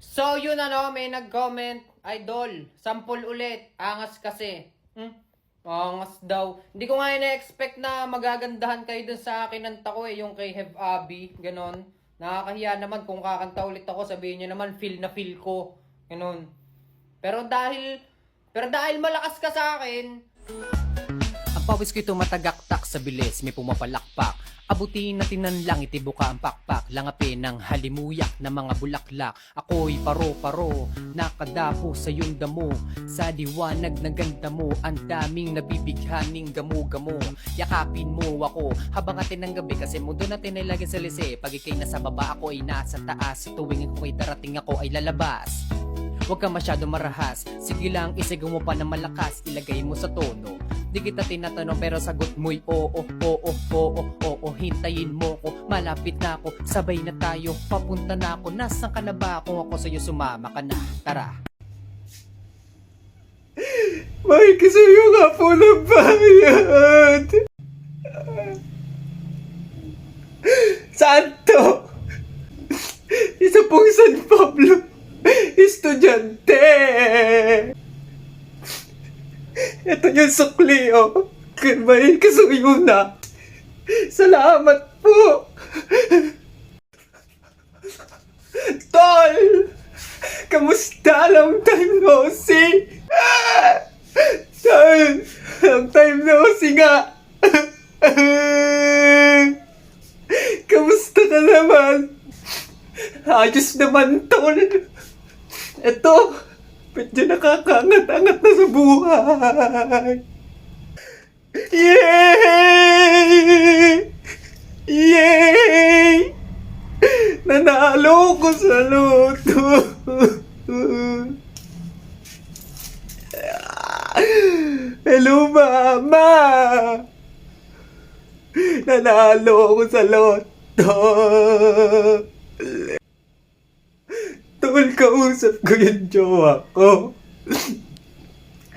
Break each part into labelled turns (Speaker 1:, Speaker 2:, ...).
Speaker 1: So yun may nag-comment, idol, sample ulit, angas kasi. Angas daw. Hindi ko nga na-expect na magagandahan kayo dun sa kinanta ko yung kay Have Abby, ganon. Nakakahiya naman kung kakanta ulit ako, sabihin nyo naman, feel na feel ko, ganon. Pero dahil malakas ka sa akin,
Speaker 2: Ang pawis ko'y tumatagaktak sa bilis, may pumapalakpak. Abutin natin ng langit, ibuka ang pakpak. Langapin ng halimuyak na mga bulaklak. Ako'y paro-paro, nakadapo sa iyong damo. Sa liwanag ng ganda mo, ang daming nabibighaning gamo-gamo. Yakapin mo ako, habang atin ng gabi. Kasi mundo natin ay lagi sa lise. Pag ikay nasa baba, ako ay nasa taas. Tuwing ako'y darating, ako ay lalabas. Huwag ka masyado marahas, sige lang isigaw mo pa na malakas. Ilagay mo sa tono, di kita tinatanong pero sagot mo'y oo, oo, oo, oo. Hintayin mo ko, malapit na ako, sabay na tayo, papunta na ako. Nasaan ka na ba? Kung ako sa'yo sumama ka na, tara.
Speaker 3: May kasuyo nga po ng bayad. Santo! Isa pong San Pablo, estudyante! Ito yung sukli, oh. May kasuyo na. Salamat po! Tol! Kamusta? Long time no see! Tol! Long time no see nga! Kamusta ka naman? Ayos naman, Tol! Ito, medyo nakakaangat-angat na sa buhay! Yay! Yay! Nanalo ko sa loto! Hello, Mama! Nanalo ko sa loto! Tol, kausap ko yung jowa ko.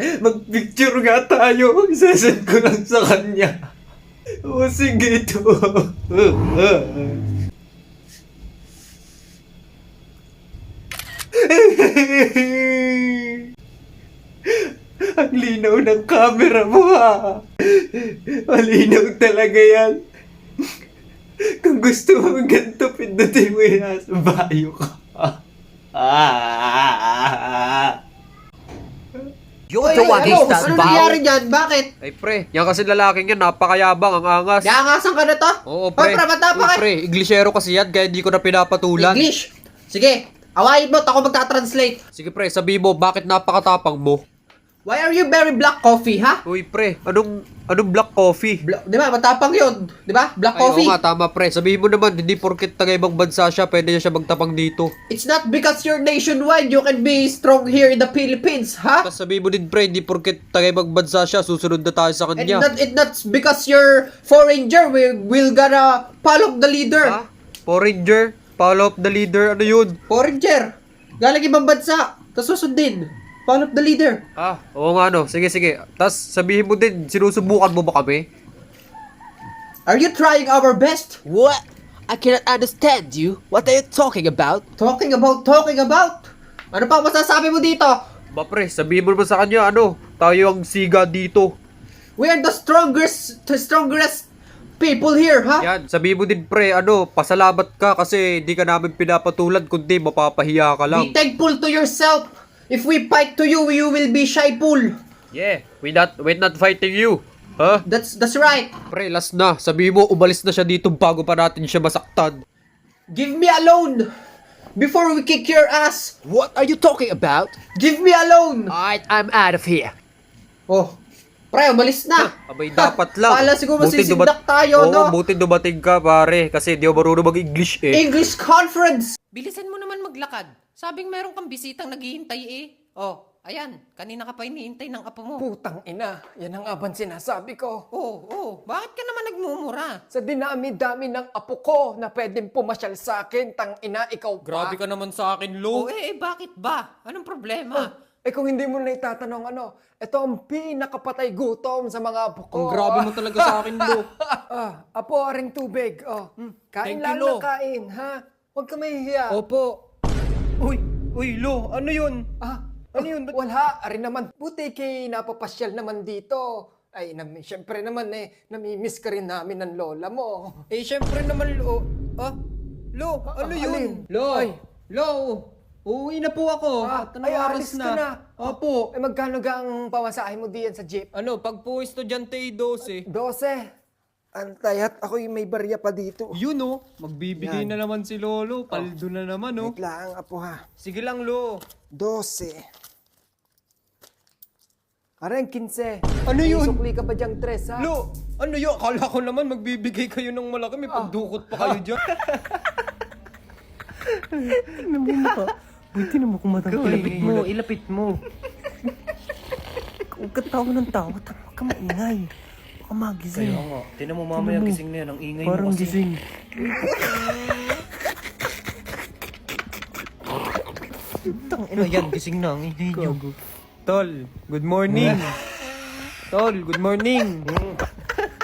Speaker 3: Mag-picture nga tayo. Isasend ko lang sa kanya. O sige to. Ang linaw ng camera mo ha. Malinaw talaga yan. Kung gusto mo ganito, pindutin mo yan sa bayo ka.
Speaker 2: You're the one who's that
Speaker 1: ano
Speaker 2: bow.
Speaker 1: nangyari dyan? Bakit?
Speaker 4: Ay pre, yan kasi lalaking yan, napakayabang, ang angas.
Speaker 1: Naangasan ka na to?
Speaker 4: Oo
Speaker 1: Hoy,
Speaker 4: pre,
Speaker 1: pre, ba't
Speaker 4: Uy, pre, Inglesero kasi yan, kaya hindi ko na pinapatulan.
Speaker 1: English! Sige, awayin mo, ako magta-translate.
Speaker 4: Sige pre, sabi mo, bakit napakatapang mo?
Speaker 1: Why are you very black coffee, ha?
Speaker 4: Uy pre, anong black coffee?
Speaker 1: Di ba, matapang yun. Di ba? Black
Speaker 4: Ay,
Speaker 1: coffee.
Speaker 4: oo nga, tama pre. Sabihin mo naman, hindi porket taga-ibang bansa siya, pwede niya siya magtapang dito.
Speaker 1: It's not because you're nationwide, you can be strong here in the Philippines, ha?
Speaker 4: Tapos sabihin mo din pre, hindi porket taga-ibang bansa siya, susunod na tayo sa
Speaker 1: And
Speaker 4: kanya.
Speaker 1: not because you're foreigner, we'll gonna follow the leader.
Speaker 4: Ha? Foreigner? Follow up the leader, ano yun?
Speaker 1: Foreigner. Galing ibang bansa. Tapos susundin. Follow up the leader.
Speaker 4: Ah, oo nga no. Sige, sige. Tapos sabihin mo din, sinusubukan mo ba kami?
Speaker 1: Are you trying our best?
Speaker 2: What? I cannot understand you. What are you talking about?
Speaker 1: Talking about? Ano pa masasabi mo dito?
Speaker 4: Ba pre, sabihin mo naman sa kanya, tayo ang siga dito.
Speaker 1: We are the strongest people here, ha?
Speaker 4: Yan, sabihin mo din pre, pasalamat ka kasi hindi ka namin pinapatulan kundi mapapahiya ka
Speaker 1: Be
Speaker 4: lang.
Speaker 1: thankful to yourself. If we fight to you, you will be shy fool.
Speaker 4: Yeah, we're not fighting you. Huh?
Speaker 1: That's right.
Speaker 4: Pre, last na. Sabihin mo, umalis na siya dito bago pa natin siya masaktan.
Speaker 1: Give me alone before we kick your ass.
Speaker 2: What are you talking about?
Speaker 1: Give me alone.
Speaker 2: Alright, I'm out of here.
Speaker 1: Oh, pre, umalis na.
Speaker 4: Abay, dapat lang.
Speaker 1: Kala siguro
Speaker 4: Buti
Speaker 1: masisindak tayo,
Speaker 4: Oo,
Speaker 1: no?
Speaker 4: buti dumating ka, pare. Kasi di ako marunong mag-English eh.
Speaker 1: English conference.
Speaker 2: Bilisan mo naman maglakad. Sabing meron kang bisitang naghihintay eh. Oh, ayan. Kanina ka pa hinihintay ng apo mo.
Speaker 5: Putang ina, yan ang aban sinasabi ko.
Speaker 2: Bakit ka naman nagmumura?
Speaker 5: Sa dinami-dami ng apo ko na pwedeng pumasyal sa akin, tang ina, ikaw pa.
Speaker 4: Grabe ka naman sa akin, Lo.
Speaker 2: Bakit ba? Anong problema?
Speaker 5: Kung hindi mo na itatanong ito ang pinakapatay gutom sa mga apo ko.
Speaker 4: Ang grabe mo talaga sa akin, Lo.
Speaker 5: Apo, aring tubig. Kain
Speaker 4: Thank you,
Speaker 5: lang
Speaker 4: Lo.
Speaker 5: na kain, ha? Huwag ka mahihiya.
Speaker 4: Opo.
Speaker 5: Uy,
Speaker 1: Uy, Lo, ano yun?
Speaker 5: Ano yun? Wala, ari naman. Buti kay napapasyal naman dito. Ay, syempre naman namimiss ka rin namin ng lola mo.
Speaker 1: Eh, syempre naman, Lo. Lo, ano yun?
Speaker 5: alin?
Speaker 1: Lo,
Speaker 5: Ay.
Speaker 1: Lo, uuwi na po ako. At anong
Speaker 5: ay,
Speaker 1: oras
Speaker 5: alis ka na.
Speaker 1: Opo.
Speaker 5: Ay, magkano ga ang pamasahe mo diyan sa jeep?
Speaker 1: Ano, pag po estudyante 12.
Speaker 5: 12. Antay at ako'y may barya pa dito.
Speaker 1: Yun oh, magbibigay na naman si Lolo. Paldo na naman oh.
Speaker 5: Wait lang, apo ha.
Speaker 1: Sige lang, Lo.
Speaker 5: 12. Areng 15.
Speaker 1: Ano yun?
Speaker 5: Sukli ka ba diyang 3 ha?
Speaker 1: Lo, ano yun? Akala ko naman magbibigay kayo ng malaki. May pagdukot pa kayo dyan.
Speaker 3: Buti naman kung madam. Ilapit mo. Huwag ka tawa ng tawa. Huwag ka maingay. Baka magising.
Speaker 1: Kaya nga, tinan mo mamaya gising na yan. Ang ingay
Speaker 3: Parang
Speaker 1: mo kasi.
Speaker 3: gising.
Speaker 1: Ano yan? Gising na ang ingay nyo. Tol, good morning. Tol, good morning.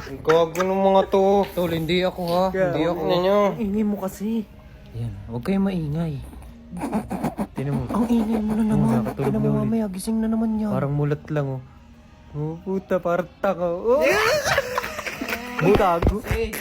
Speaker 1: Ang gago ng mga to. Tol, hindi ako ha. Hindi ako.
Speaker 3: Ang ingay mo kasi.
Speaker 2: Yan, huwag kayo maingay.
Speaker 1: Tinan mo.
Speaker 3: Ang ingay mo na naman.
Speaker 1: nakatulog
Speaker 3: Tinan mo
Speaker 1: na ulit.
Speaker 3: mamaya, gising na naman yan.
Speaker 1: Parang mulat lang oh. Oh, puta, parang taka. Oh.
Speaker 3: Gago.
Speaker 1: Eh,